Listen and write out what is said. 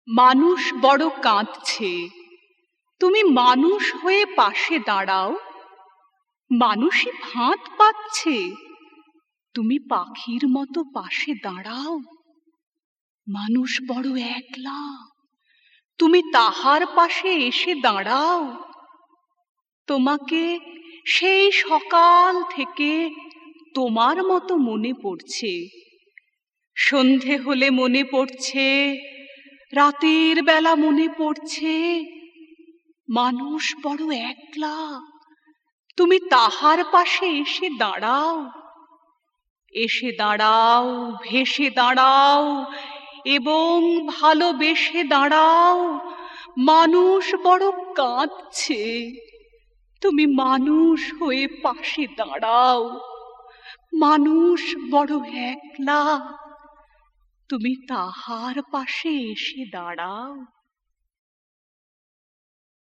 মানুষ বড় কাঁদছে, তুমি মানুষ হয়ে পাশে দাঁড়াও। মানুষই ফাঁদ পাচ্ছে, তুমি পাখির মতো পাশে দাঁড়াও। মানুষ বড় একলা, তুমি তাহার পাশে এসে দাঁড়াও। তোমাকে সেই সকাল থেকে তোমার মতো মনে পড়ছে। সন্ধে হলে মনে পড়ছে, রাতের বেলা মনে পড়ছে। মানুষ বড় একলা, তুমি তাহার পাশে এসে দাঁড়াও। এসে দাঁড়াও, ভেসে দাঁড়াও এবং ভালোবেসে দাঁড়াও। মানুষ বড় কাঁদছে, তুমি মানুষ হয়ে পাশে দাঁড়াও। মানুষ বড় একলা, তুমি তাহার পাশে এসে দাঁড়াও।